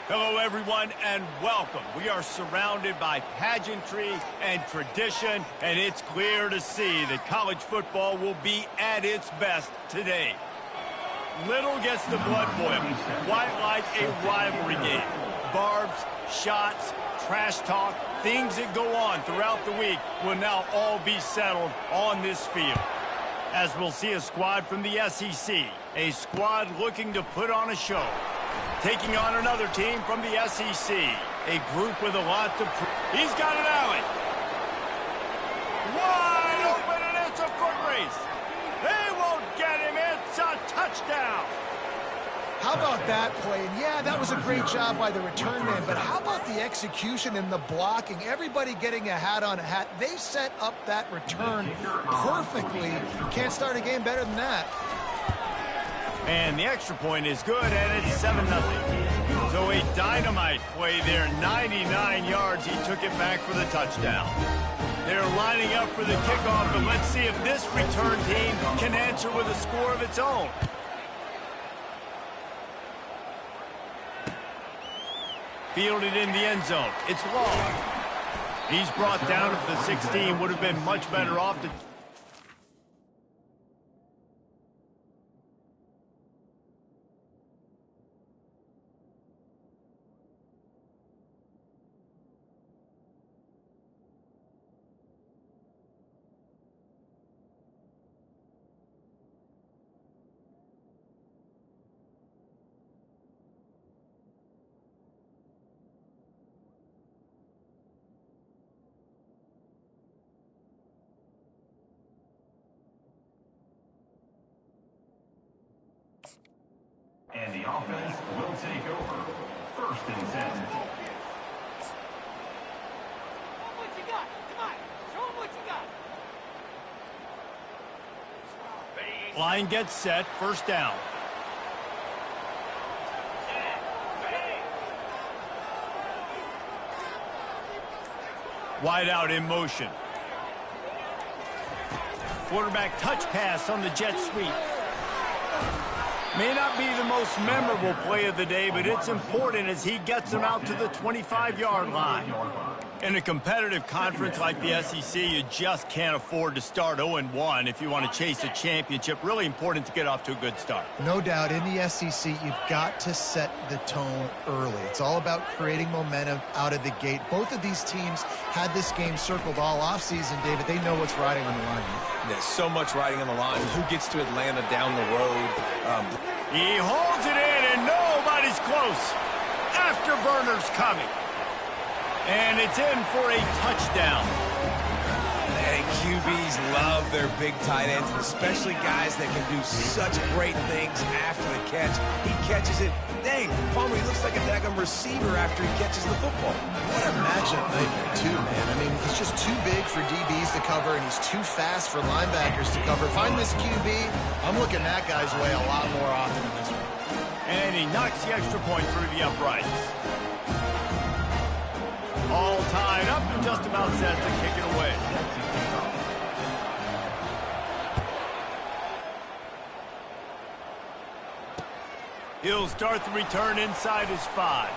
Hello, everyone, and welcome. We are surrounded by pageantry and tradition, and it's clear to see that college football will be at its best today. Little gets the blood boiling, quite like a rivalry game. Barbs, shots, trash talk, things that go on throughout the week will now all be settled on this field. As we'll see a squad from the SEC, a squad looking to put on a show. Taking on another team from the SEC, a group with a lot to prove. He's got an alley. Wide open, and it's a foot race. They won't get him. It's a touchdown. How about that play? And yeah, that was a great job by the return man, but how about the execution and the blocking? Everybody getting a hat on a hat. They set up that return perfectly. You can't start a game better than that. And the extra point is good, and it's 7-0. So a dynamite play there, 99 yards. He took it back for the touchdown. They're lining up for the kickoff, but let's see if this return team can answer with a score of its own. Fielded in the end zone. It's long. He's brought down at the 16. Would have been much better off to... And the offense will take over. 1st and 10. What you got? Come on. Show them what you got. Line gets set. 1st down. Wide out in motion. Quarterback touch pass on the jet sweep. May not be the most memorable play of the day, but it's important as he gets them out to the 25-yard line. In a competitive conference like the SEC, you just can't afford to start 0-1 if you want to chase a championship. Really important to get off to a good start. No doubt, in the SEC, you've got to set the tone early. It's all about creating momentum out of the gate. Both of these teams had this game circled all offseason, David. They know what's riding on the line. There's so much riding on the line. Who gets to Atlanta down the road? He holds it in, and nobody's close. Afterburner's coming. And it's in for a touchdown. And QBs love their big tight ends, especially guys that can do such great things after the catch. He catches it. Dang, Palmer, he looks like a daggum receiver after he catches the football. What a matchup nightmare, too, man. I mean, he's just too big for DBs to cover, and he's too fast for linebackers to cover. If I'm this QB, I'm looking that guy's way a lot more often than this one. And he knocks the extra point through the uprights. All tied up and just about set to kick it away. He'll start the return inside his 5.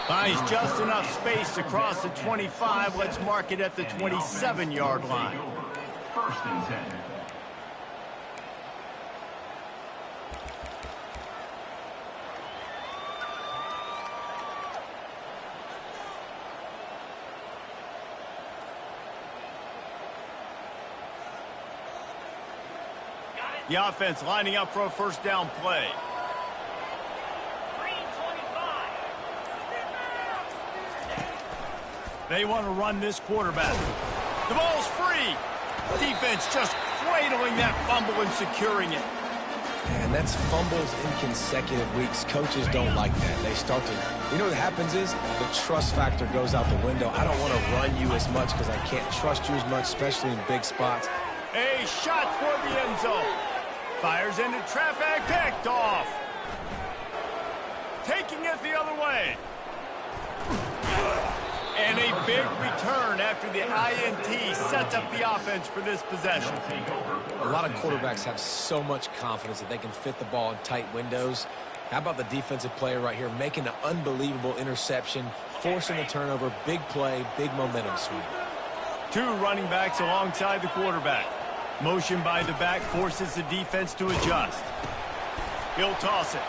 Finds just enough space across the 25. Let's mark it at the 27-yard line. 1st and 10. The offense lining up for a 1st down play. They want to run this quarterback. The ball's free. Defense just cradling that fumble and securing it. And that's fumbles in consecutive weeks. Coaches don't like that. They start to, you know what happens is the trust factor goes out the window. I don't want to run you as much because I can't trust you as much, especially in big spots. A shot toward the end zone. Fires into traffic, picked off. Taking it the other way. And a big return after the INT sets up the offense for this possession. A lot of quarterbacks have so much confidence that they can fit the ball in tight windows. How about the defensive player right here making an unbelievable interception, forcing a turnover, big play, big momentum swing. 2 running backs alongside the quarterback. Motion by the back forces the defense to adjust. He'll toss it.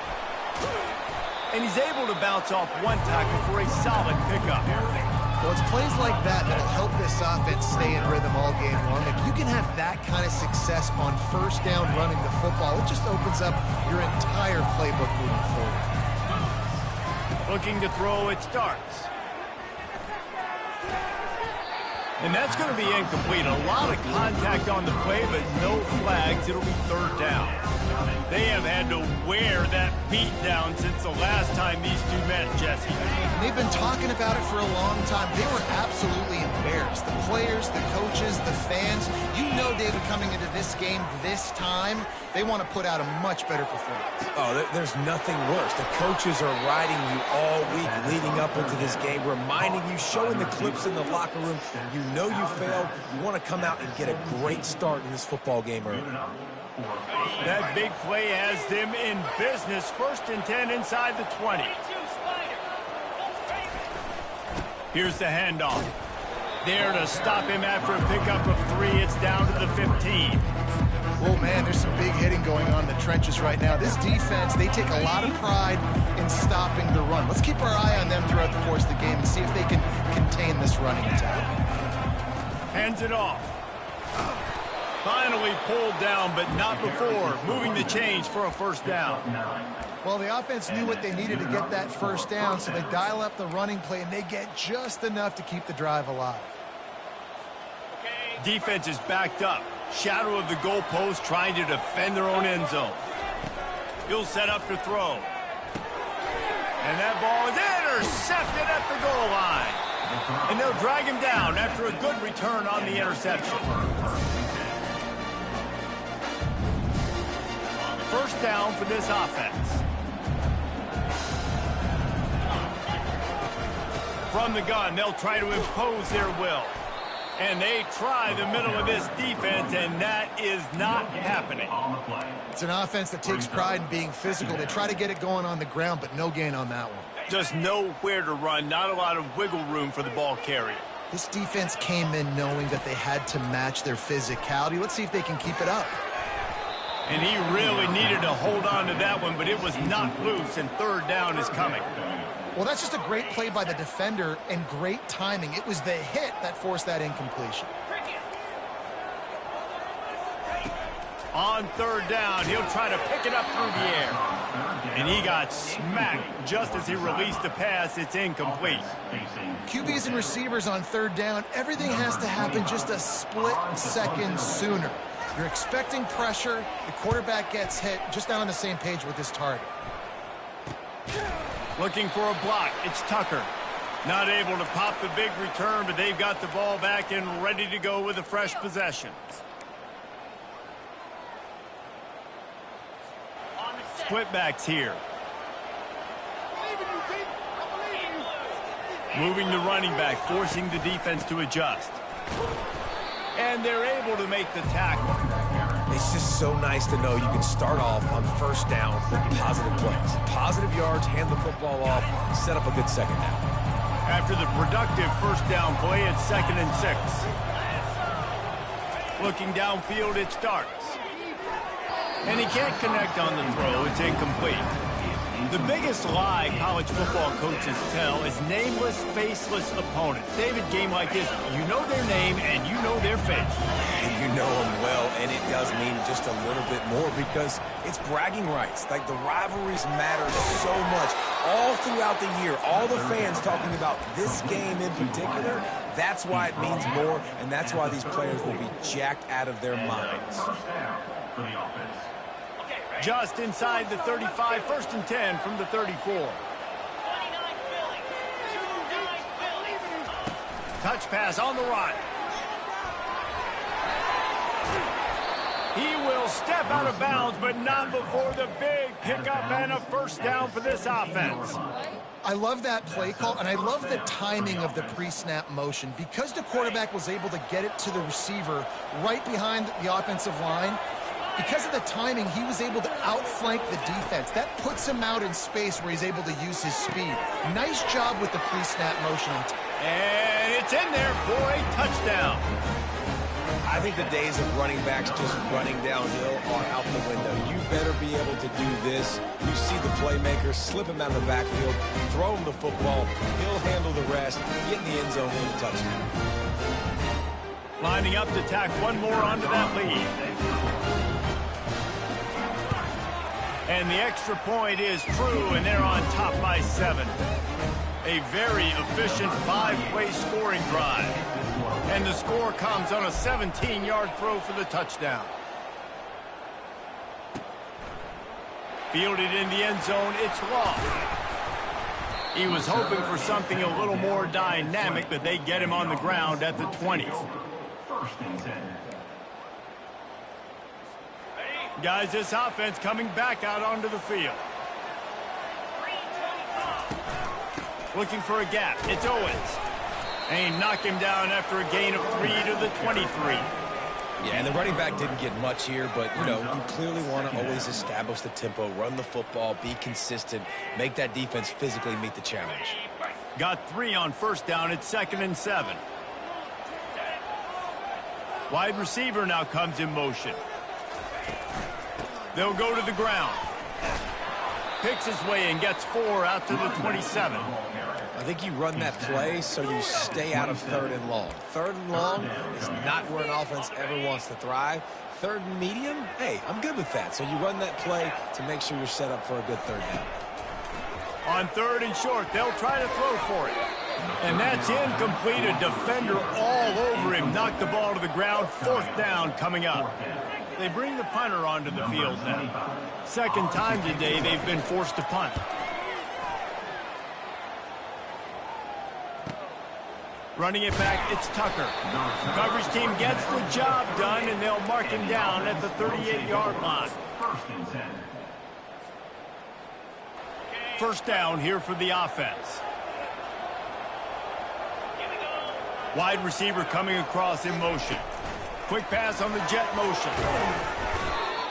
And he's able to bounce off 1 tackle for a solid pickup. Well, it's plays like that that'll help this offense stay in rhythm all game long. If you can have that kind of success on first down running the football, it just opens up your entire playbook moving forward. Looking to throw, it starts. And that's going to be incomplete. A lot of contact on the play, but no flags. It'll be 3rd down. They have had to wear that beat down since the last time these 2 met, Jesse. They've been talking about it for a long time. They were absolutely embarrassed. The players, the coaches, the fans. You know, David, coming into this game this time, they want to put out a much better performance. Oh, there's nothing worse. The coaches are riding you all week leading up into this game, reminding you, showing the clips in the locker room. You know you failed. You want to come out and get a great start in this football game early. That big play has them in business. 1st and 10 inside the 20. Here's the handoff. There to stop him after a pickup of 3. It's down to the 15. Oh, man, there's some big hitting going on in the trenches right now. This defense, they take a lot of pride in stopping the run. Let's keep our eye on them throughout the course of the game and see if they can contain this running attack. Hands it off. Finally pulled down, but not before. Moving the chains for a 1st down. Well, the offense knew what they needed to get that 1st down, so they dial up the running play, and they get just enough to keep the drive alive. Defense is backed up. Shadow of the goalpost, trying to defend their own end zone. He'll set up to throw. And that ball is intercepted at the goal line. And they'll drag him down after a good return on the interception. 1st down for this offense. From the gun, they'll try to impose their will. And they try the middle of this defense, and that is not happening. It's an offense that takes pride in being physical. They try to get it going on the ground, but no gain on that one. Just nowhere to run, not a lot of wiggle room for the ball carrier. This defense came in knowing that they had to match their physicality. Let's see if they can keep it up. And he really needed to hold on to that one, but it was knocked loose, and 3rd down is coming. Well, that's just a great play by the defender and great timing. It was the hit that forced that incompletion. On 3rd down, he'll try to pick it up through the air. And he got smacked just as he released the pass. It's incomplete. QBs and receivers on 3rd down, everything has to happen just a split second sooner. You're expecting pressure. The quarterback gets hit. Just not on the same page with his target. Looking for a block. It's Tucker. Not able to pop the big return, but they've got the ball back and ready to go with a fresh possession. Split backs here. Moving the running back, forcing the defense to adjust. And they're able to make the tackle. It's just so nice to know you can start off on 1st down with positive plays. Positive yards, hand the football off, set up a good 2nd down. After the productive 1st down play, it's 2nd and 6. Looking downfield, it starts. And he can't connect on the throw. It's incomplete. The biggest lie college football coaches tell is nameless, faceless opponents. David, game like this, you know their name and you know their face. And you know them well, and it does mean just a little bit more because it's bragging rights. Like, the rivalries matter so much. All throughout the year, all the fans talking about this game in particular, that's why it means more, and that's why these players will be jacked out of their minds. Just inside the 35, 1st and 10 from the 34. Touch pass on the run. He will step out of bounds, but not before the big pickup and a 1st down for this offense. I love that play call, and I love the timing of the pre-snap motion. Because the quarterback was able to get it to the receiver right behind the offensive line, Because of the timing, he was able to outflank the defense. That puts him out in space where he's able to use his speed. Nice job with the pre-snap motion. And it's in there for a touchdown. I think the days of running backs just running downhill are out the window. You better be able to do this. You see the playmaker, slip him out of the backfield, throw him the football, he'll handle the rest, get in the end zone with a touchdown. Lining up to tack one more onto that lead. And the extra point is true, and they're on top by 7. A very efficient 5-play scoring drive. And the score comes on a 17-yard throw for the touchdown. Fielded in the end zone, it's long. He was hoping for something a little more dynamic, but they get him on the ground at the 20. First and 10. Guys, this offense coming back out onto the field. Looking for a gap. It's Owens. And he knocked him down after a gain of 3 to the 23. Yeah, and the running back didn't get much here, but, you know, you clearly want to always establish the tempo, run the football, be consistent, make that defense physically meet the challenge. Got 3 on first down. It's 2nd and 7. Wide receiver now comes in motion. They'll go to the ground. Picks his way and gets 4 out to the 27. I think you run that play so you stay out of 3rd and long. 3rd and long is not where an offense ever wants to thrive. 3rd and medium, hey, I'm good with that. So you run that play to make sure you're set up for a good 3rd down. On 3rd and short, they'll try to throw for it. And that's incomplete. A defender all over him. Knocked the ball to the ground. 4th down coming up. They bring the punter onto the field now. 2nd time today they've been forced to punt. Running it back, it's Tucker. Coverage team gets the job done, and they'll mark him down at the 38-yard line. First and 10. First down here for the offense. Wide receiver coming across in motion. Quick pass on the jet motion.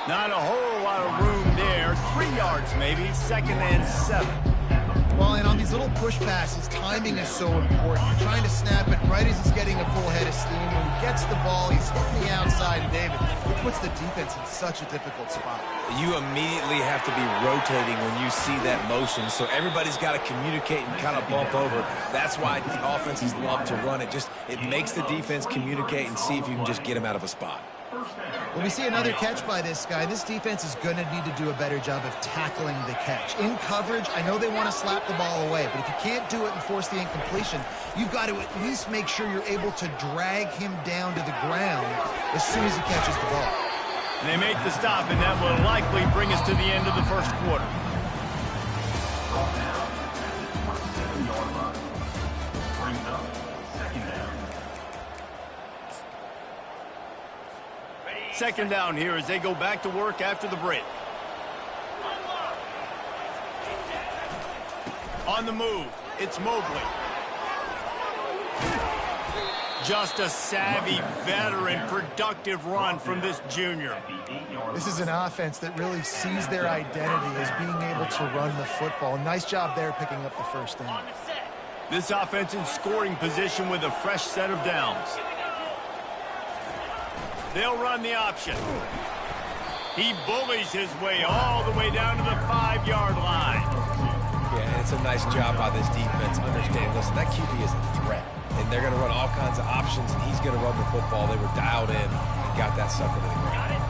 Not a whole lot of room there. 3 yards maybe. 2nd and 7. Well, and on these little push passes, timing is so important. You're trying to snap it right as he's getting a full head of steam. When he gets the ball, he's hitting the outside, and David, it puts the defense in such a difficult spot. You immediately have to be rotating when you see that motion, so everybody's got to communicate and kind of bump over. That's why the offenses love to run it. It makes the defense communicate and see if you can just get him out of a spot. When we see another catch by this guy, this defense is going to need to do a better job of tackling the catch. In coverage, I know they want to slap the ball away, but if you can't do it and force the incompletion, you've got to at least make sure you're able to drag him down to the ground as soon as he catches the ball. They make the stop, and that will likely bring us to the end of the first quarter. Brings up 2nd down. 2nd down here as they go back to work after the break. On the move, it's Mobley. Just a savvy, veteran, productive run from this junior. This is an offense that really sees their identity as being able to run the football. Nice job there picking up the first down. This offense in scoring position with a fresh set of downs. They'll run the option. He bullies his way all the way down to the 5-yard line. Yeah, it's a nice job by this defense. Understand, listen, that QB is a threat. And they're going to run all kinds of options, and he's going to run the football. They were dialed in and got that sucker to the ground.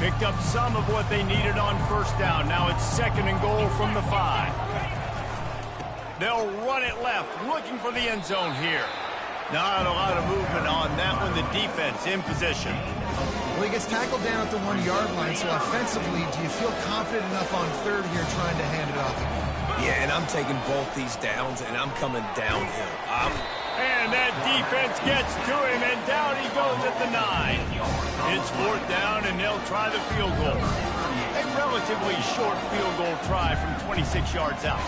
Picked up some of what they needed on first down. Now it's 2nd and goal from the 5. They'll run it left, looking for the end zone here. Not a lot of movement on that one. The defense in position. Well, he gets tackled down at the 1-yard line, so offensively, do you feel confident enough on 3rd here trying to hand it off again? Yeah, and I'm taking both these downs, and I'm coming downhill. And that defense gets to him, and down he goes at the 9. It's 4th down, and they'll try the field goal. A relatively short field goal try from 26 yards out.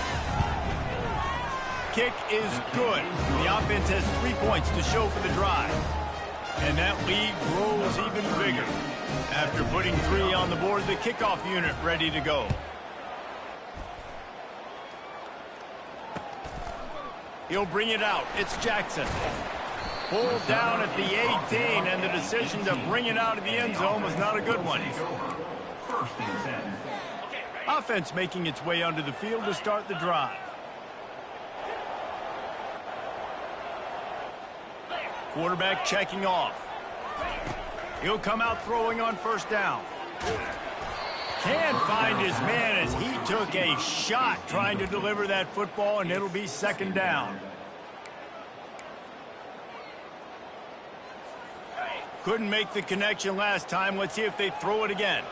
Kick is good. The offense has 3 points to show for the drive. And that lead grows even bigger. After putting 3 on the board, the kickoff unit ready to go. He'll bring it out. It's Jackson. Pulled down at the 18, and the decision to bring it out of the end zone was not a good one. First and 10. Offense making its way onto the field to start the drive. Quarterback checking off. He'll come out throwing on first down. Can't find his man as he took a shot trying to deliver that football, and it'll be second down. Couldn't make the connection last time. Let's see if they throw it again.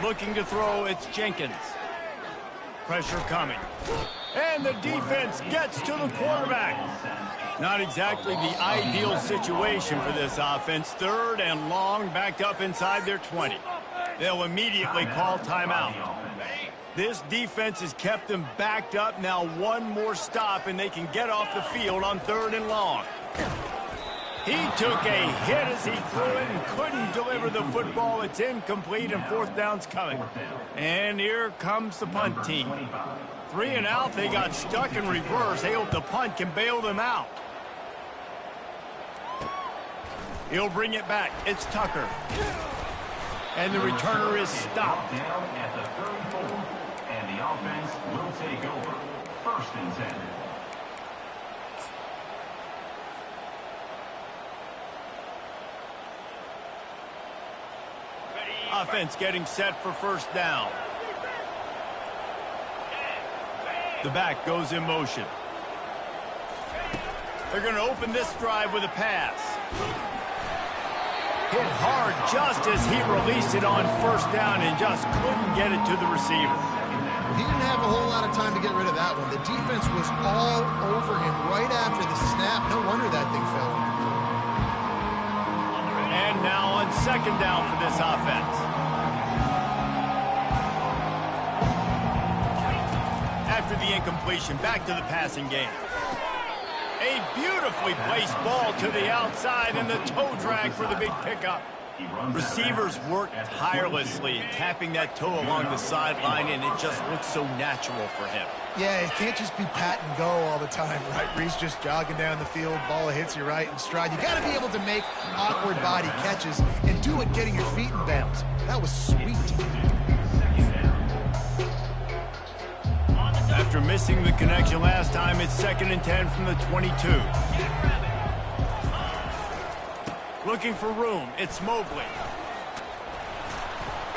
Looking to throw, it's Jenkins. Pressure coming. And the defense gets to the quarterback. Not exactly the ideal situation for this offense. Third and long, backed up inside their 20. They'll immediately call timeout. This defense has kept them backed up. Now one more stop, and they can get off the field on third and long. He took a hit as he threw it and couldn't deliver the football. It's incomplete, and fourth down's coming. And here comes the punt team. 3 and out, they got stuck in reverse. They hope the punt can bail them out. He'll bring it back. It's Tucker. And the returner is stopped. Down at the 34, and the offense will take over. First and 10. Offense getting set for first down. The back goes in motion. They're going to open this drive with a pass. Hit hard just as he released it on first down and just couldn't get it to the receiver. He didn't have a whole lot of time to get rid of that one. The defense was all over him right after the snap. No wonder that thing fell. And now on second down for this offense. After the incompletion, back to the passing game. A beautifully placed ball to the outside, and the toe drag for the big pickup. Receivers work tirelessly, tapping that toe along the sideline, and it just looks so natural for him. Yeah, it can't just be pat and go all the time, right? Reese just jogging down the field, ball hits you right in stride. You got to be able to make awkward body catches and do it getting your feet in bounds. That was sweet. After missing the connection last time, it's second and 10 from the 22. Looking for room, it's Mobley.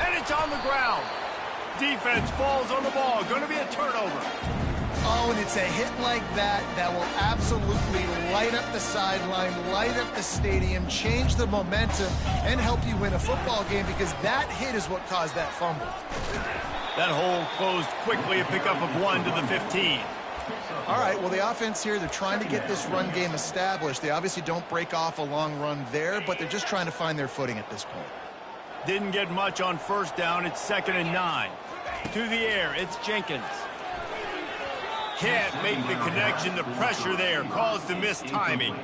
And it's on the ground. Defense falls on the ball. Going to be a turnover. Oh, and it's a hit like that that will absolutely light up the sideline, light up the stadium, change the momentum, and help you win a football game, because that hit is what caused that fumble. That hole closed quickly, a pickup of 1 to the 15. All right, well, the offense here, they're trying to get this run game established. They obviously don't break off a long run there, but they're just trying to find their footing at this point. Didn't get much on first down. It's second and 9. To the air, it's Jenkins. Can't make the connection. The pressure there caused the missed timing.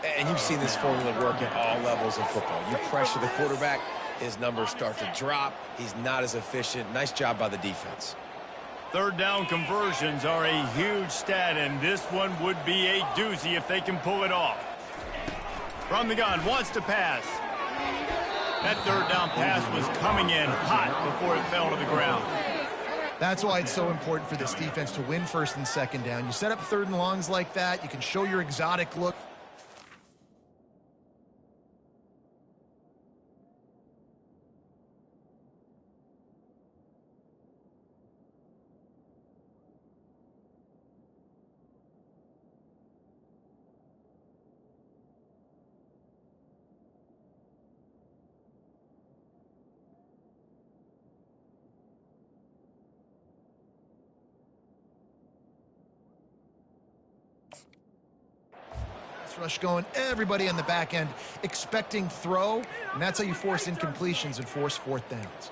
And you've seen this formula work at all levels of football. You pressure the quarterback, his numbers start to drop. He's not as efficient. Nice job by the defense. Third down conversions are a huge stat, and this one would be a doozy if they can pull it off. From the gun, wants to pass. That third down pass was coming in hot before it fell to the ground. That's why it's so important for this defense to win first and second down. You set up third and longs like that, you can show your exotic look. rush going. Everybody on the back end expecting throw, and that's how you force incompletions and force fourth downs.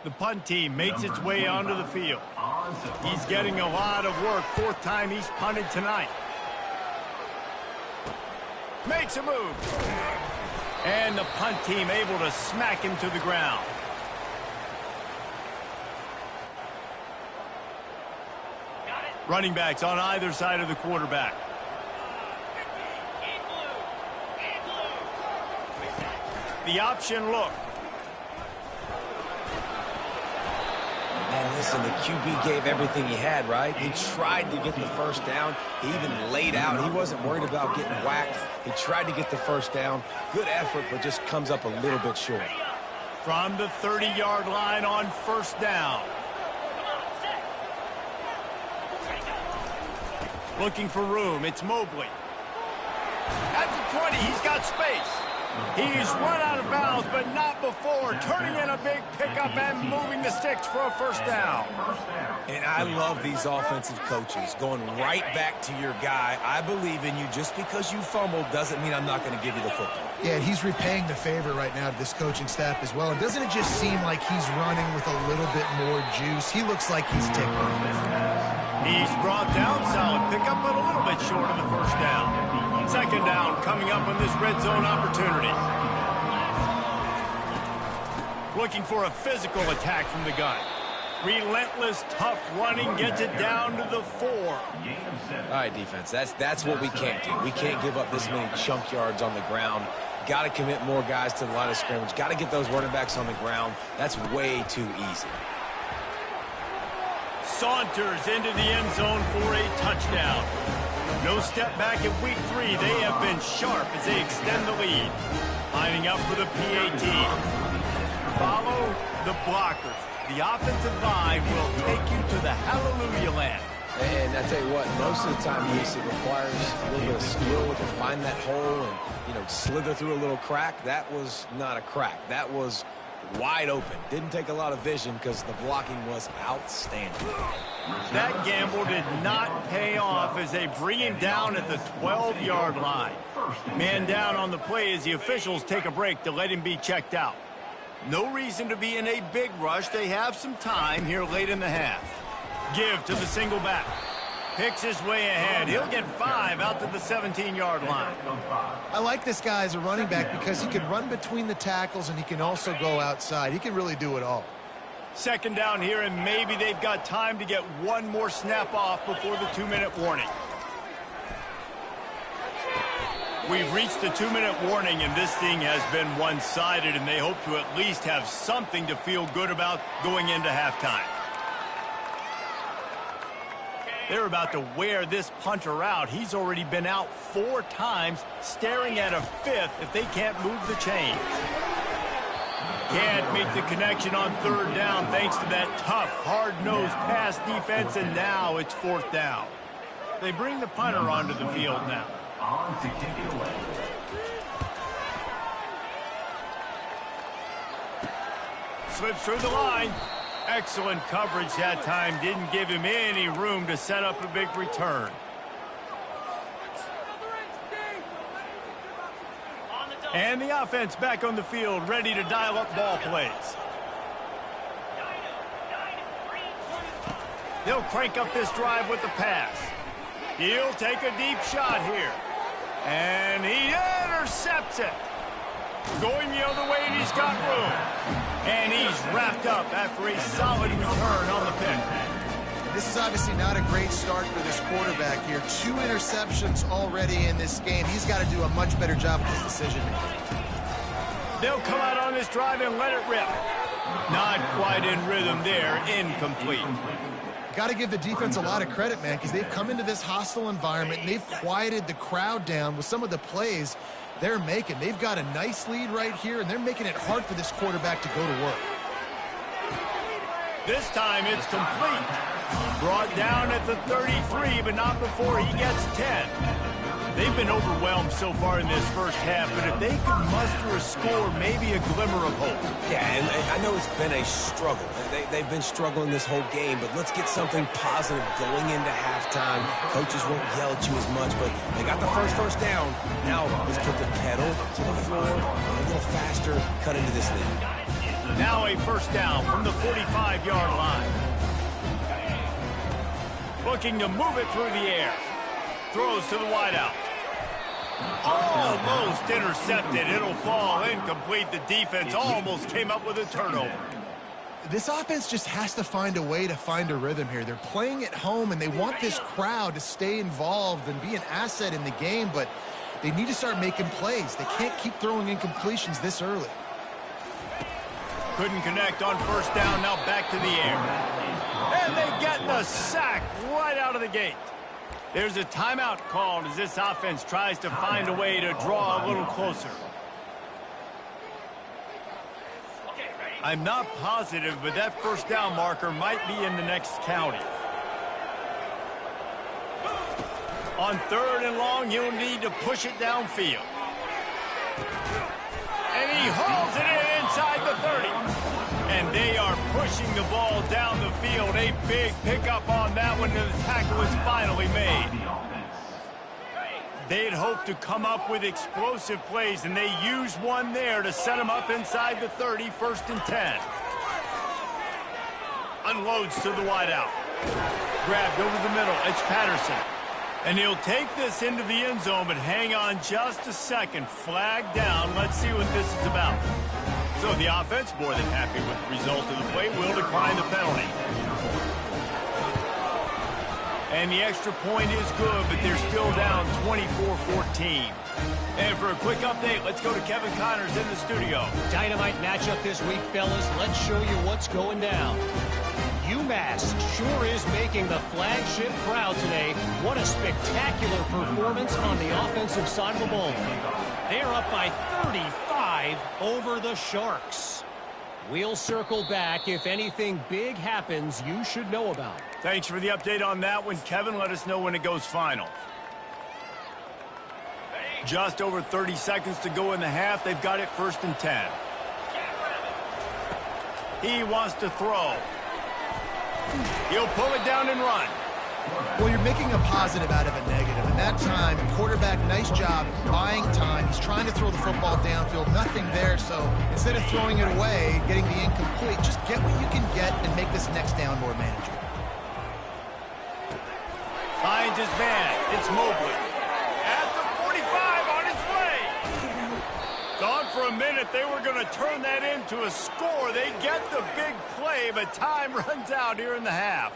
The punt team makes its way onto the field. He's getting a lot of work. Fourth time he's punted tonight. Makes a move. And the punt team able to smack him to the ground. Running backs on either side of the quarterback. The option look. Man, listen, the QB gave everything he had, right? He tried to get the first down. He even laid out. He wasn't worried about getting whacked. He tried to get the first down. Good effort, but just comes up a little bit short. From the 30-yard line on first down. Looking for room. It's Mobley. At the 20, he's got space. He's run out of bounds, but not before. Turning in a big pickup and moving the sticks for a first down. And I love these offensive coaches going right back to your guy. I believe in you. Just because you fumbled doesn't mean I'm not going to give you the football. Yeah, he's repaying the favor right now to this coaching staff as well. And doesn't it just seem like he's running with a little bit more juice? He looks like he's ticked off. He's brought down, solid pickup, but a little bit short of the first down. Second down coming up on this red zone opportunity. Looking for a physical attack from the gun. Relentless, tough running, gets it down to the 4. All right, defense, that's what we can't do. We can't give up this many chunk yards on the ground. Got to commit more guys to the line of scrimmage. Got to get those running backs on the ground. That's way too easy. Saunters into the end zone for a touchdown. No step back in week 3. They have been sharp as they extend the lead. Lining up for the PAT. Follow the blockers. The offensive line will take you to the hallelujah land. And I tell you what, most of the time, it requires a little bit of skill to find that hole and, slither through a little crack. That was not a crack. That was wide open. Didn't take a lot of vision because the blocking was outstanding. That gamble did not pay off as they bring him down at the 12-yard line. Man down on the play as the officials take a break to let him be checked out. No reason to be in a big rush. They have some time here late in the half. Give to the single back. Picks his way ahead. He'll get 5 out to the 17-yard line. I like this guy as a running back because he can run between the tackles and he can also go outside. He can really do it all. Second down here, and maybe they've got time to get one more snap off before the 2-minute warning. We've reached the 2-minute warning, and this thing has been one-sided, and they hope to at least have something to feel good about going into halftime. They're about to wear this punter out. He's already been out 4 times, staring at a 5th if they can't move the chain. Can't make the connection on 3rd down thanks to that tough, hard-nosed pass defense, and now it's 4th down. They bring the punter onto the field now. On to kick it away. Slips through the line. Excellent coverage that time. Didn't give him any room to set up a big return. And the offense back on the field, ready to dial up ball plays. They'll crank up this drive with the pass. He'll take a deep shot here. And he intercepts it. Going the other way, and he's got room. And he's wrapped up after a solid return on the pick. This is obviously not a great start for this quarterback here. 2 interceptions already in this game. He's got to do a much better job with his decision-making. They'll come out on this drive and let it rip. Not quite in rhythm there. Incomplete. Got to give the defense a lot of credit, man, because they've come into this hostile environment and they've quieted the crowd down with some of the plays they're making. They've got a nice lead right here, and they're making it hard for this quarterback to go to work. This time it's complete. Brought down at the 33, but not before he gets 10. They've been overwhelmed so far in this first half, but if they can muster a score, maybe a glimmer of hope. Yeah, and I know it's been a struggle. They've been struggling this whole game, but let's get something positive going into halftime. Coaches won't yell at you as much, but they got the first down. Now let's put the pedal to the floor, a little faster, cut into this lead. Now a first down from the 45-yard line. Looking to move it through the air. Throws to the wideout. Almost intercepted. It'll fall incomplete. The defense almost came up with a turnover. This offense just has to find a way to find a rhythm here. They're playing at home, and they want this crowd to stay involved and be an asset in the game, but they need to start making plays. They can't keep throwing incompletions this early. Couldn't connect on first down. Now back to the air. And they get the sack right out of the gate. There's a timeout called as this offense tries to find a way to draw a little closer. I'm not positive, but that first down marker might be in the next county. On 3rd and long, he'll need to push it downfield. And he hauls it in inside the 30. And they are pushing the ball down the field. A big pickup on that one, and the tackle is finally made. They'd hoped to come up with explosive plays, and they used one there to set them up inside the 30, 1st and 10. Unloads to the wideout. Grabbed over the middle. It's Patterson. And he'll take this into the end zone, but hang on just a second. Flag down. Let's see what this is about. So the offense, more than happy with the result of the play, will decline the penalty. And the extra point is good, but they're still down 24-14. And for a quick update, let's go to Kevin Connors in the studio. Dynamite matchup this week, fellas. Let's show you what's going down. UMass sure is making the flagship proud today. What a spectacular performance on the offensive side of the ball. They're up by 35 over the Sharks. We'll circle back if anything big happens you should know about. Thanks for the update on that one, Kevin. Let us know when it goes final. Just over 30 seconds to go in the half. They've got it 1st and 10. He wants to throw. He'll pull it down and run. Well, you're making a positive out of a negative. And that time, quarterback, nice job buying time. He's trying to throw the football downfield. Nothing there, so instead of throwing it away, getting the incomplete, just get what you can get and make this next down more manageable. Finds his man. It's Mobley. At the 45 on his way. Thought for a minute they were going to turn that into a score. They get the big play, but time runs out here in the half.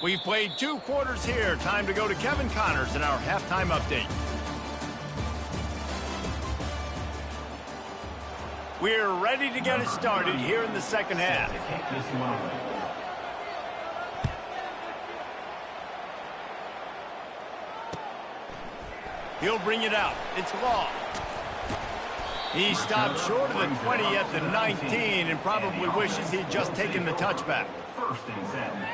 We've played 2 quarters here. Time to go to Kevin Connors in our halftime update. We're ready to get it started here in the second half. He'll bring it out. It's Law. He stopped short of the 20 at the 19 and probably wishes he'd just taken the touchback. 1st and 10.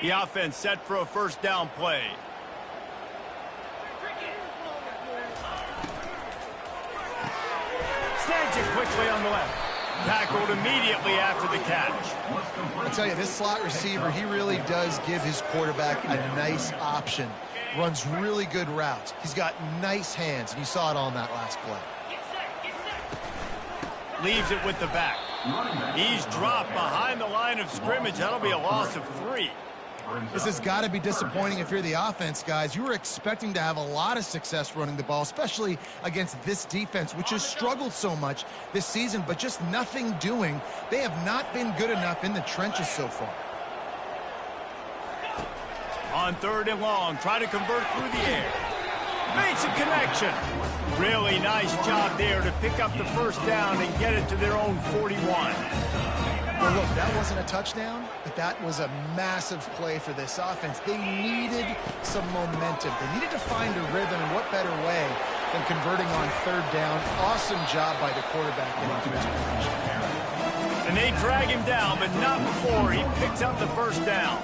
The offense set for a first down play. Snags it quickly on the left. Tackled immediately after the catch. I tell you, this slot receiver, he really does give his quarterback a nice option. Runs really good routes. He's got nice hands, and you saw it on that last play. Leaves it with the back. He's dropped behind the line of scrimmage. That'll be a loss of 3. This has got to be disappointing if you're the offense, guys. You were expecting to have a lot of success running the ball, especially against this defense, which has struggled so much this season, but just nothing doing. They have not been good enough in the trenches so far. On 3rd and long, try to convert through the air. Makes a connection. Really nice job there to pick up the first down and get it to their own 41. Well, look, that wasn't a touchdown, but that was a massive play for this offense. They needed some momentum. They needed to find a rhythm, and what better way than converting on third down. Awesome job by the quarterback getting to his position. And they drag him down, but not before he picks up the first down.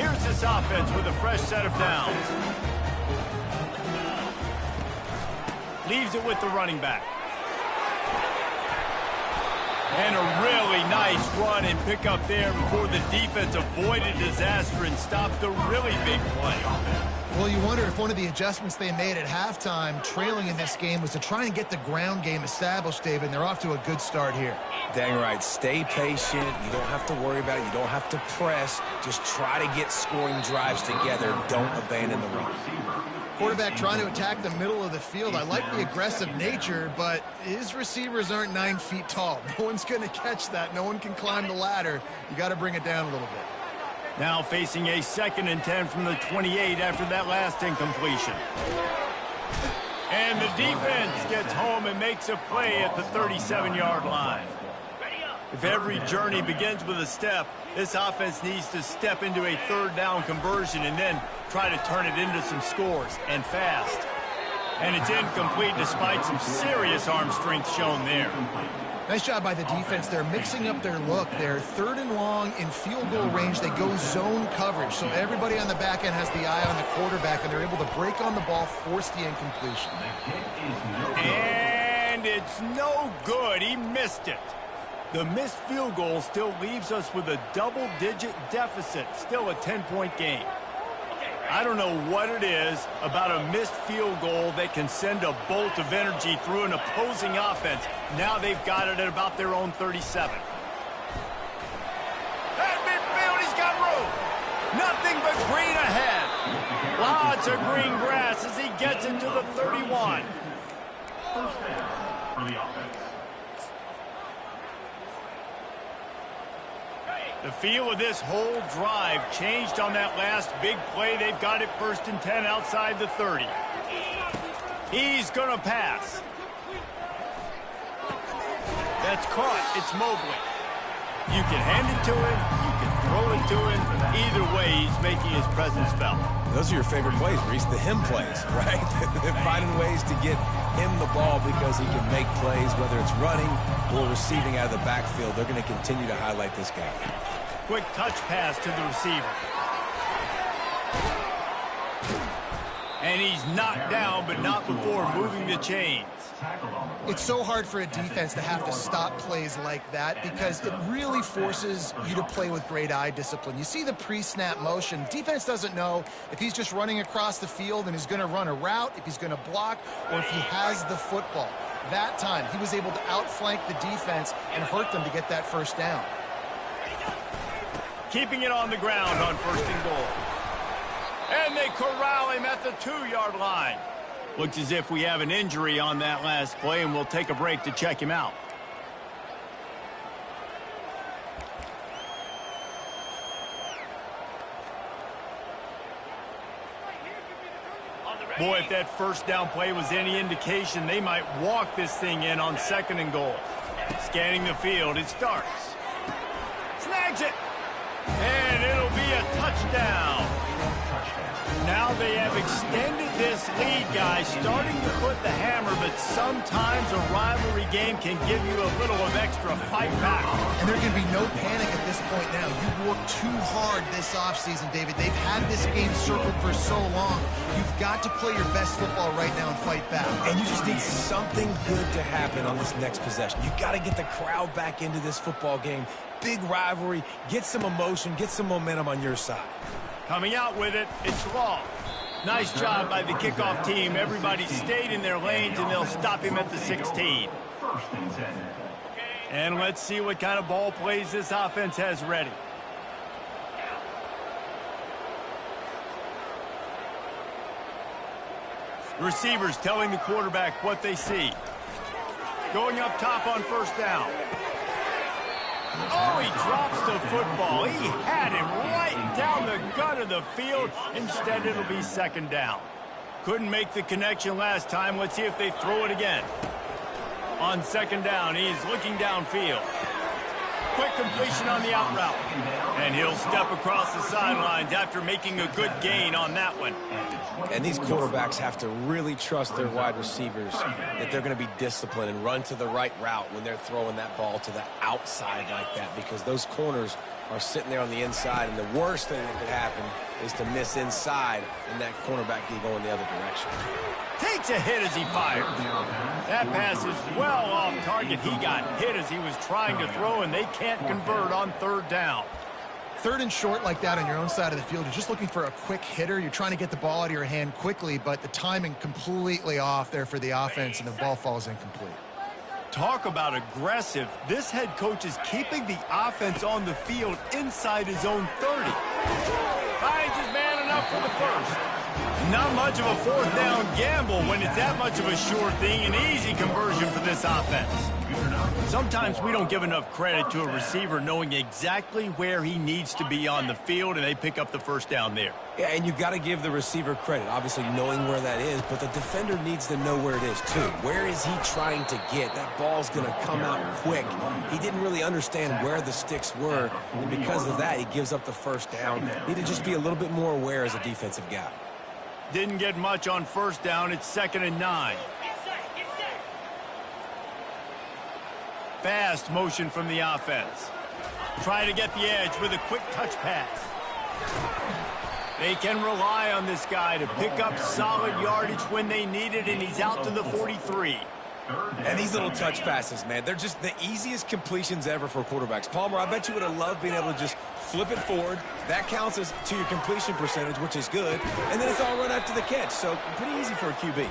Here's this offense with a fresh set of downs. Leaves it with the running back. And a really nice run and pick up there before the defense avoided disaster and stopped the really big play. Well, you wonder if one of the adjustments they made at halftime, trailing in this game, was to try and get the ground game established, David, and they're off to a good start here. Dang right. Stay patient. You don't have to worry about it. You don't have to press. Just try to get scoring drives together. Don't abandon the run. Quarterback trying to attack the middle of the field. I like the aggressive nature, but his receivers aren't 9 feet tall. No one's going to catch that. No one can climb the ladder. You got to bring it down a little bit. Now facing a 2nd and 10 from the 28 after that last incompletion. And the defense gets home and makes a play at the 37-yard line. If every journey begins with a step, this offense needs to step into a third down conversion and then try to turn it into some scores, and fast. And it's incomplete despite some serious arm strength shown there. Nice job by the defense. They're mixing up their look. They're 3rd and long in field goal range. They go zone coverage, so everybody on the back end has the eye on the quarterback, and they're able to break on the ball, force the incompletion. And it's no good. He missed it. The missed field goal still leaves us with a double-digit deficit, still a 10-point game. I don't know what it is about a missed field goal that can send a bolt of energy through an opposing offense. Now they've got it at about their own 37. At midfield, he's got room. Nothing but green ahead. Lots of green grass as he gets into the 31. First down for the offense. The feel of this whole drive changed on that last big play. They've got it 1st and 10 outside the 30. He's going to pass. That's caught. It's Mobley. You can hand it to him. You can throw it to him. Either way, he's making his presence felt. Those are your favorite plays, Reese, the him plays, right? They're finding ways to get him the ball because he can make plays, whether it's running or receiving out of the backfield. They're going to continue to highlight this guy. Quick touch pass to the receiver. And he's knocked down, but not before moving the chains. It's so hard for a defense to have to stop plays like that because it really forces you to play with great eye discipline. You see the pre-snap motion. Defense doesn't know if he's just running across the field and he's going to run a route, if he's going to block, or if he has the football. That time, he was able to outflank the defense and hurt them to get that first down. Keeping it on the ground on 1st and goal. And they corral him at the 2-yard line. Looks as if we have an injury on that last play, and we'll take a break to check him out. Boy, if that first down play was any indication, they might walk this thing in on 2nd and goal. Scanning the field, it starts. Snags it. And it'll be a touchdown. Now they have extended this lead, guys, starting to put the hammer, but sometimes a rivalry game can give you a little of extra fight back. And there can be no panic at this point now. You've worked too hard this offseason, David. They've had this game circled for so long. You've got to play your best football right now and fight back. And you just need something good to happen on this next possession. You got to get the crowd back into this football game. Big rivalry. Get some emotion. Get some momentum on your side. Coming out with it, it's Long. Nice job by the kickoff team. Everybody stayed in their lanes, and they'll stop him at the 16. First and 10. And let's see what kind of ball plays this offense has ready. Receivers telling the quarterback what they see. Going up top on 1st down. Oh, he drops the football. He had him right down the gut of the field. Instead, it'll be 2nd down. Couldn't make the connection last time. Let's see if they throw it again. On 2nd down, he's looking downfield. Quick completion on the out route. And he'll step across the sidelines after making a good gain on that one. And these quarterbacks have to really trust their wide receivers that they're going to be disciplined and run to the right route when they're throwing that ball to the outside like that, because those corners are sitting there on the inside, and the worst thing that could happen is to miss inside and that cornerback be going the other direction. Takes a hit as he fires. That pass is well off target. He got hit as he was trying to throw, and they can't convert on third down. Third and short like that on your own side of the field, you're just looking for a quick hitter. You're trying to get the ball out of your hand quickly, but the timing completely off there for the offense, and the ball falls incomplete. Talk about aggressive. This head coach is keeping the offense on the field inside his own 30. Finds his man enough for the first. Not much of a fourth down gamble when it's that much of a sure thing, an easy conversion for this offense. Sometimes we don't give enough credit to a receiver knowing exactly where he needs to be on the field, and they pick up the first down there. Yeah, and you've got to give the receiver credit, obviously knowing where that is, but the defender needs to know where it is too. Where is he trying to get? That ball's going to come out quick. He didn't really understand where the sticks were, and because of that, he gives up the first down. Need to just be a little bit more aware as a defensive guy. Didn't get much on first down. It's 2nd and 9. Fast motion from the offense. Trying to get the edge with a quick touch pass. They can rely on this guy to pick up solid yardage when they need it, and he's out to the 43. And these little touch passes, man, they're just the easiest completions ever for quarterbacks. Palmer, I bet you would have loved being able to just flip it forward. That counts as to your completion percentage, which is good. And then it's all run after the catch, so pretty easy for a QB.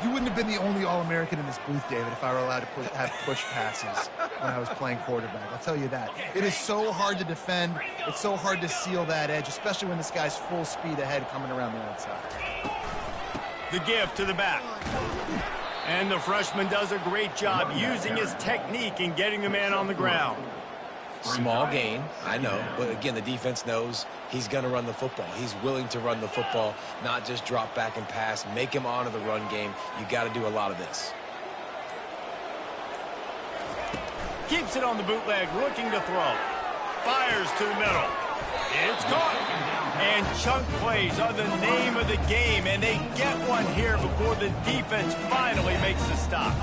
You wouldn't have been the only All-American in this booth, David, if I were allowed to have push passes when I was playing quarterback. I'll tell you that. It is so hard to defend. It's so hard to seal that edge, especially when this guy's full speed ahead coming around the outside. The give to the back. And the freshman does a great job using his technique and getting the man on the ground. Small gain, I know, but again, the defense knows he's going to run the football. He's willing to run the football, not just drop back and pass, make him honor the run game. You got to do a lot of this. Keeps it on the bootleg, looking to throw. Fires to the middle. It's caught. And chunk plays are the name of the game, and they get one here before the defense finally makes the stop.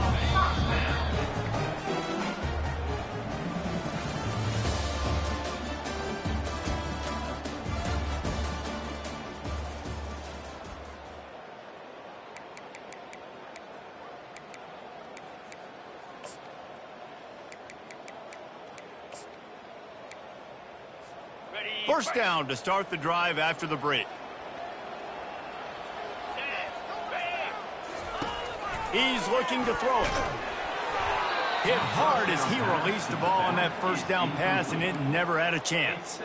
First down to start the drive after the break. He's looking to throw it. Hit hard as he released the ball on that first down pass, and it never had a chance.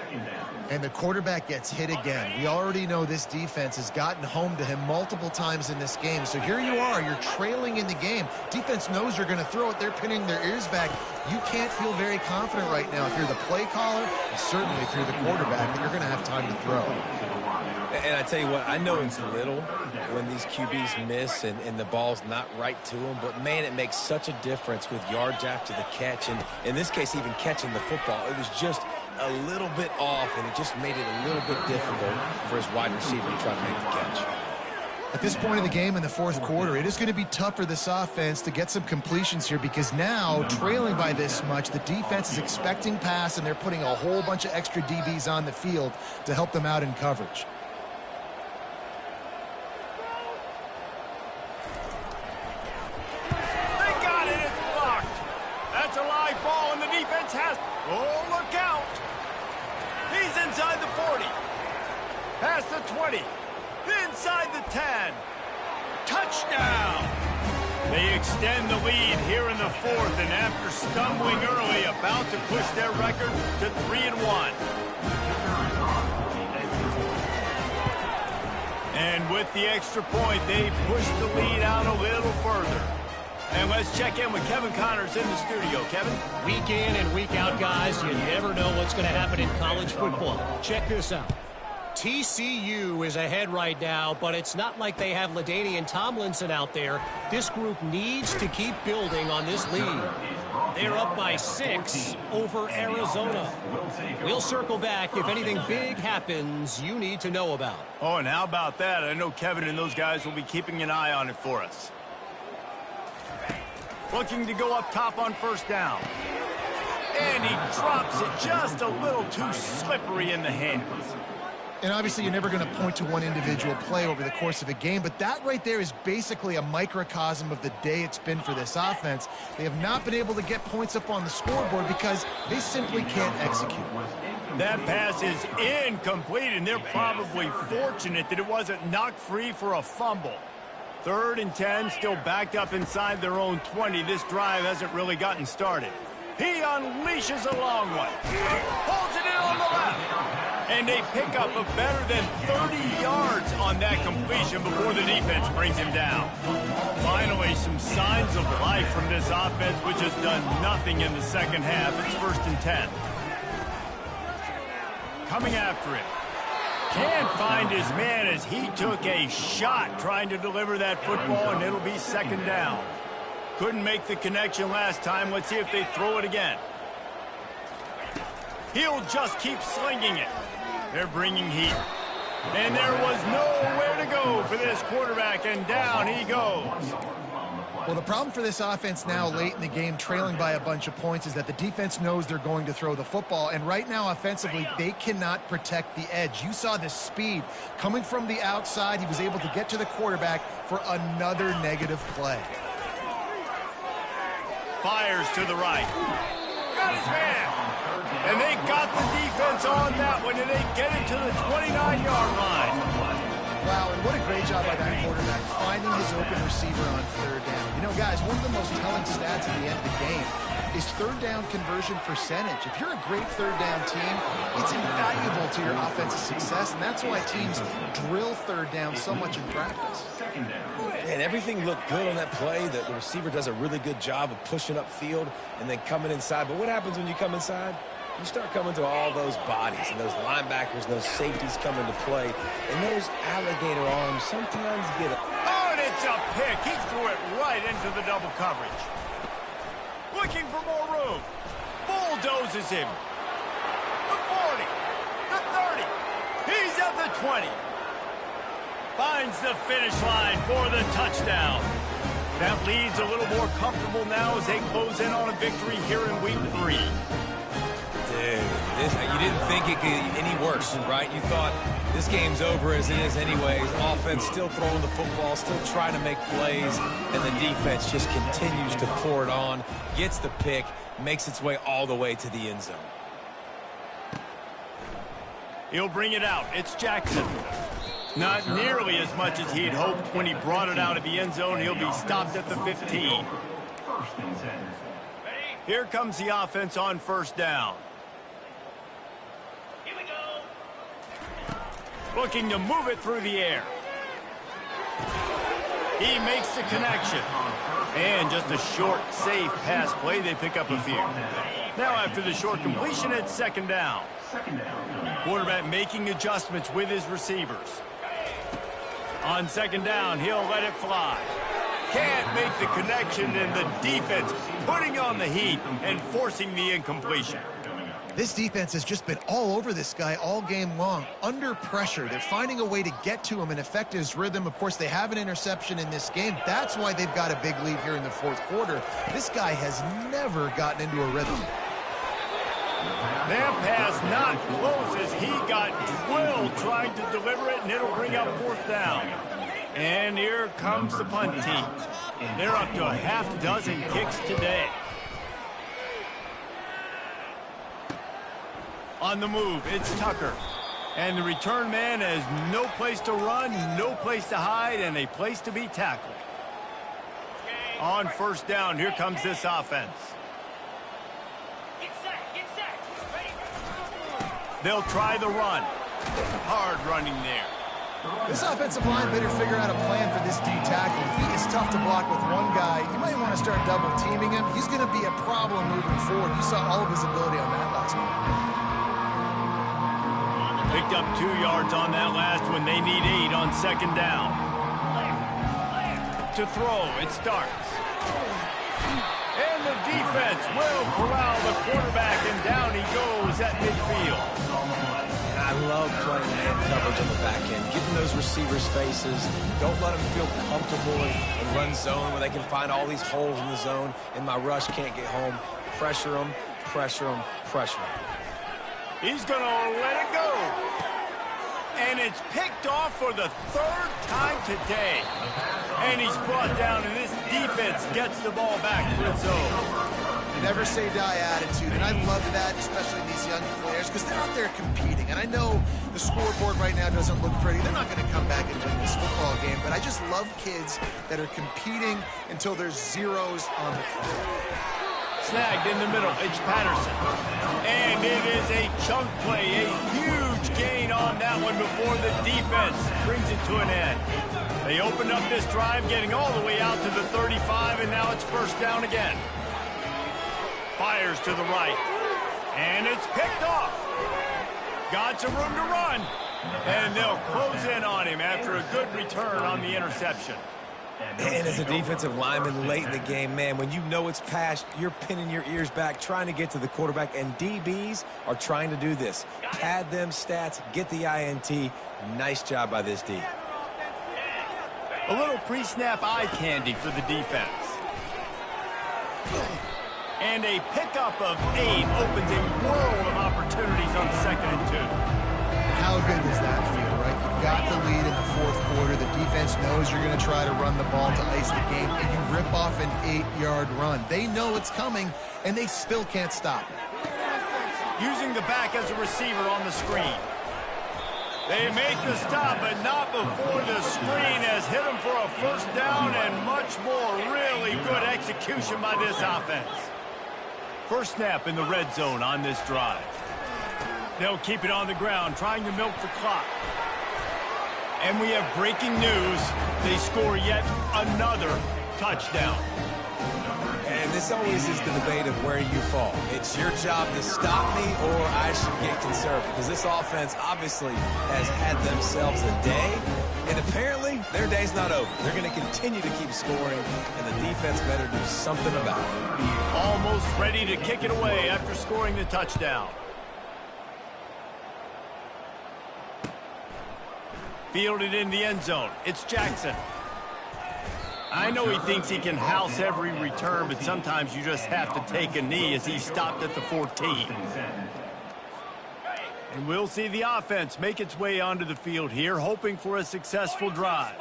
And the quarterback gets hit again. We already know this defense has gotten home to him multiple times in this game. So here you are, you're trailing in the game. Defense knows you're going to throw it. They're pinning their ears back. You can't feel very confident right now if you're the play caller, and certainly if you're the quarterback, that you're going to have time to throw. And I tell you what, I know it's little when these QBs miss and the ball's not right to them, but man, it makes such a difference with yards after the catch, and in this case, even catching the football. It was just a little bit off, and it just made it a little bit difficult for his wide receiver to try to make the catch. At this point in the game in the fourth quarter, it is going to be tough for this offense to get some completions here, because now, trailing by this much, the defense is expecting pass, and they're putting a whole bunch of extra DBs on the field to help them out in coverage. They got it. It's blocked. That's a live ball, and the defense has... Oh, look out. He's inside the 40. Past the 20. Inside the 10. Touchdown. They extend the lead here in the fourth, and after stumbling early, about to push their record to 3-1. And with the extra point, they push the lead out a little further. And let's check in with Kevin Connors in the studio. Kevin? Week in and week out, guys, you never know what's going to happen in college football. Check this out. TCU is ahead right now, but it's not like they have LaDainian Tomlinson out there. This group needs to keep building on this lead. They're up by 6 over Arizona. We'll circle back if anything big happens you need to know about. Oh, and how about that? I know Kevin and those guys will be keeping an eye on it for us. Looking to go up top on first down. And he drops it just a little too slippery in the hands. And obviously you're never going to point to one individual play over the course of a game, but that right there is basically a microcosm of the day it's been for this offense. They have not been able to get points up on the scoreboard because they simply can't execute. That pass is incomplete, and they're probably fortunate that it wasn't knocked free for a fumble. 3rd and 10, still backed up inside their own 20. This drive hasn't really gotten started. He unleashes a long one. Holds it in on the left. And they pick up a better than 30 yards on that completion before the defense brings him down. Finally, some signs of life from this offense, which has done nothing in the second half. It's 1st and 10. Coming after it. Can't find his man as he took a shot trying to deliver that football, and it'll be 2nd down. Couldn't make the connection last time. Let's see if they throw it again. He'll just keep slinging it. They're bringing heat. And there was nowhere to go for this quarterback, and down he goes. Well, the problem for this offense now late in the game, trailing by a bunch of points, is that the defense knows they're going to throw the football. And right now, offensively, they cannot protect the edge. You saw the speed coming from the outside. He was able to get to the quarterback for another negative play. Fires to the right. Got his man. And they got the defense on that one, and they get it to the 29-yard line. Wow, and what a great job by that quarterback, finding his open receiver on 3rd down. You know, guys, one of the most telling stats at the end of the game is 3rd down conversion percentage. If you're a great 3rd down team, it's invaluable to your offensive success, and that's why teams drill 3rd down so much in practice. And everything looked good on that play. The receiver does a really good job of pushing upfield and then coming inside. But what happens when you come inside? You start coming to all those bodies and those linebackers and those safeties come into play. And those alligator arms sometimes get it. Oh, and it's a pick. He threw it right into the double coverage. Looking for more room. Bulldozes him. The 40. The 30. He's at the 20. Finds the finish line for the touchdown. That lead's a little more comfortable now as they close in on a victory here in week 3. Dude, you didn't think it could get any worse, right? You thought this game's over as it is anyways. Offense still throwing the football, still trying to make plays, and the defense just continues to pour it on, gets the pick, makes its way all the way to the end zone. He'll bring it out. It's Jackson. Not nearly as much as he'd hoped when he brought it out of the end zone. He'll be stopped at the 15. Here comes the offense on 1st down. Here we go. Looking to move it through the air. He makes the connection. And just a short, safe pass play. They pick up a few. Now after the short completion, it's 2nd down. Quarterback making adjustments with his receivers. On 2nd down, he'll let it fly. Can't make the connection, and the defense putting on the heat and forcing the incompletion. This defense has just been all over this guy all game long, under pressure. They're finding a way to get to him and affect his rhythm. Of course, they have an interception in this game. That's why they've got a big lead here in the 4th quarter. This guy has never gotten into a rhythm. That pass not close as he got drilled trying to deliver it, and it'll bring up 4th down. And here comes the punt team. They're up to a half dozen kicks today. On the move, it's Tucker. And the return man has no place to run, no place to hide, and a place to be tackled. On 1st down, here comes this offense. They'll try the run. Hard running there. This offensive line better figure out a plan for this D tackle. He is tough to block with one guy. You might want to start double teaming him. He's going to be a problem moving forward. You saw all of his ability on that last one. Picked up 2 yards on that last one. They need 8 on 2nd down. To throw, it starts. And the defense will corral the quarterback, and down he goes at midfield. I love playing man coverage on the back end, getting those receivers' faces. Don't let them feel comfortable in run zone where they can find all these holes in the zone, and my rush can't get home. Pressure them, pressure them, pressure them. He's going to let it go. And it's picked off for the third time today. And he's brought down, and this defense gets the ball back for its own. Never say die attitude, and I love that, especially these young players, because they're out there competing. And I know the scoreboard right now doesn't look pretty. They're not going to come back and win this football game, but I just love kids that are competing until there's zeros on the field. Snagged in the middle, it's Patterson. And it is a chunk play, a huge gain on that one before the defense brings it to an end. They opened up this drive, getting all the way out to the 35, and now it's first down again. Fires to the right, and it's picked off. Got some room to run, and they'll close in on him after a good return on the interception. And as a defensive lineman late in the game, man, when you know it's passed, you're pinning your ears back, trying to get to the quarterback, and DBs are trying to do this. Pad them stats, get the INT. Nice job by this D. A little pre-snap eye candy for the defense. And a pickup of 8 opens a world of opportunities on 2nd and 2. How good does that feel, right? You've got the lead in the fourth quarter. The defense knows you're going to try to run the ball to ice the game, and you rip off an 8-yard run. They know it's coming, and they still can't stop it. Using the back as a receiver on the screen. They make the stop, but not before the screen has hit them for a first down, and much more really good execution by this offense. First snap in the red zone on this drive. They'll keep it on the ground, trying to milk the clock. And we have breaking news. They score yet another touchdown. And this always is the debate of where you fall. It's your job to stop me, or I should get conservative. Because this offense obviously has had themselves a day, and apparently their day's not over. They're going to continue to keep scoring, and the defense better do something about it. Almost ready to kick it away after scoring the touchdown. Fielded in the end zone. It's Jackson. I know he thinks he can house every return, but sometimes you just have to take a knee as he stopped at the 14. And we'll see the offense make its way onto the field here, hoping for a successful drive.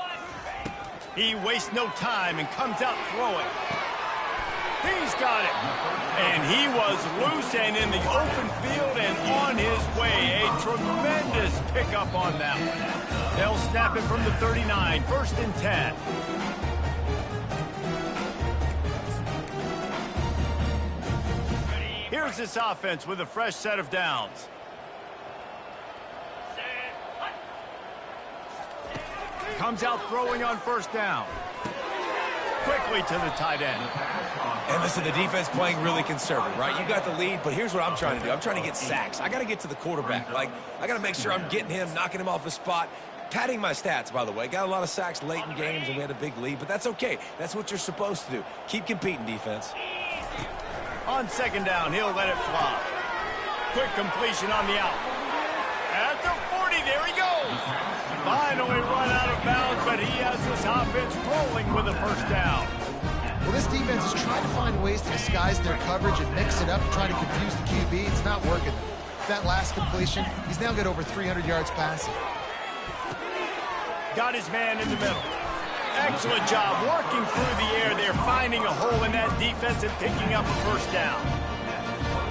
He wastes no time and comes out throwing. He's got it. And he was loose and in the open field and on his way. A tremendous pickup on that one. They'll snap it from the 39, 1st and 10. Here's this offense with a fresh set of downs. Comes out throwing on first down. Quickly to the tight end. And listen, the defense playing really conservative, right? You got the lead, but here's what I'm trying to do. I'm trying to get sacks. I got to get to the quarterback. Like, I got to make sure I'm getting him, knocking him off his spot. Padding my stats, by the way. Got a lot of sacks late in games, and we had a big lead, but that's okay. That's what you're supposed to do. Keep competing, defense. On 2nd down, he'll let it fly. Quick completion on the out. At the 40, there he goes. Finally run out of bounds, but he has this offense rolling with a first down. Well, this defense is trying to find ways to disguise their coverage and mix it up, trying to confuse the QB. It's not working. That last completion, he's now got over 300 yards passing. Got his man in the middle. Excellent job working through the air. They're finding a hole in that defense and picking up a first down.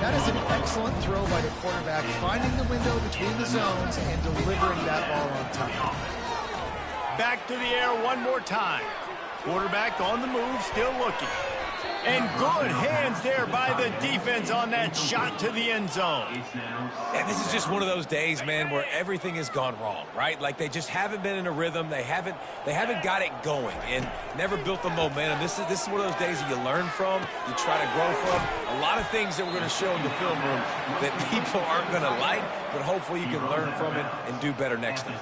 That is an excellent throw by the quarterback, finding the window between the zones and delivering that ball on time. Back to the air one more time. Quarterback on the move, still looking. And good hands there by the defense on that shot to the end zone. And this is just one of those days, man, where everything has gone wrong, right? Like they just haven't been in a rhythm. They haven't got it going and never built the momentum. This is one of those days that you learn from, you try to grow from. A lot of things that we're going to show in the film room that people aren't going to like, but hopefully you can learn from it and do better next time.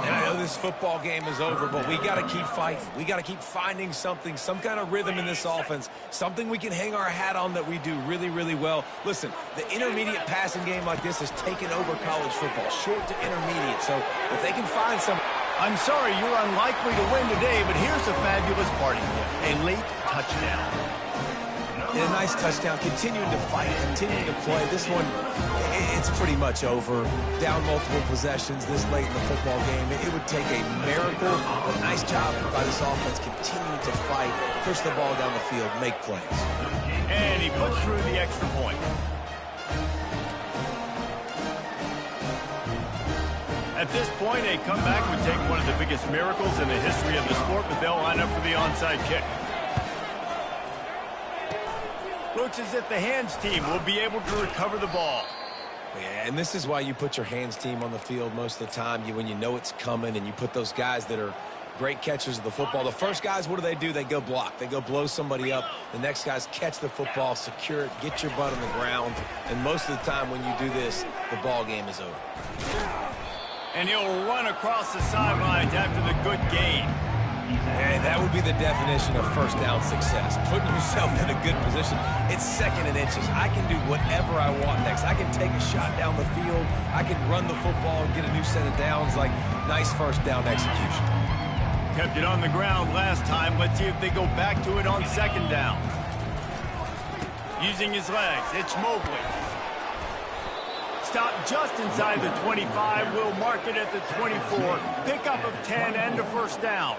And I know this football game is over, but we got to keep fighting. We got to keep finding something, some kind of rhythm in this offense Something we can hang our hat on that we do really, really well. Listen, the intermediate passing game like this has taken over college football, short to intermediate. So if they can find some... I'm sorry you're unlikely to win today, but here's a fabulous party gift. A late touchdown. And a nice touchdown, continuing to fight, continuing to play. This one, it's pretty much over. Down multiple possessions this late in the football game. It would take a miracle. A nice job by this offense, continuing to fight, push the ball down the field, make plays. And he puts through the extra point. At this point, a comeback would take one of the biggest miracles in the history of the sport, but they'll line up for the onside kick. Looks as if the hands team will be able to recover the ball. Yeah, and this is why you put your hands team on the field most of the time. When you know it's coming, and you put those guys that are great catchers of the football. The first guys, what do? They go block. They go blow somebody up. The next guys catch the football, secure it, get your butt on the ground. And most of the time when you do this, the ball game is over. And he'll run across the sidelines after the good gain. And that would be the definition of first down success. Putting yourself in a good position. It's second and inches. I can do whatever I want next. I can take a shot down the field. I can run the football and get a new set of downs. Like, nice first down execution. Kept it on the ground last time. Let's see if they go back to it on second down. Using his legs, it's Mobley. Stop just inside the 25. We'll mark it at the 24. Pickup of 10 and a first down.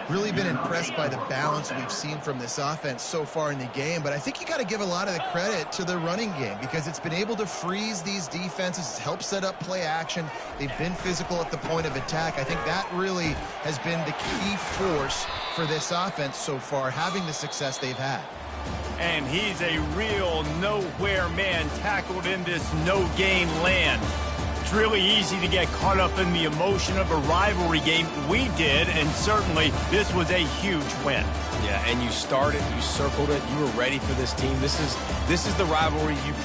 Really been impressed by the balance we've seen from this offense so far in the game, but I think you got to give a lot of the credit to the running game because it's been able to freeze these defenses, help set up play action. They've been physical at the point of attack. I think that really has been the key force for this offense so far, having the success they've had. And he's a real nowhere man tackled in this no-gain land. It's really easy to get caught up in the emotion of a rivalry game. We did, and certainly this was a huge win. Yeah, and you started, you circled it, you were ready for this team. This is the rivalry you put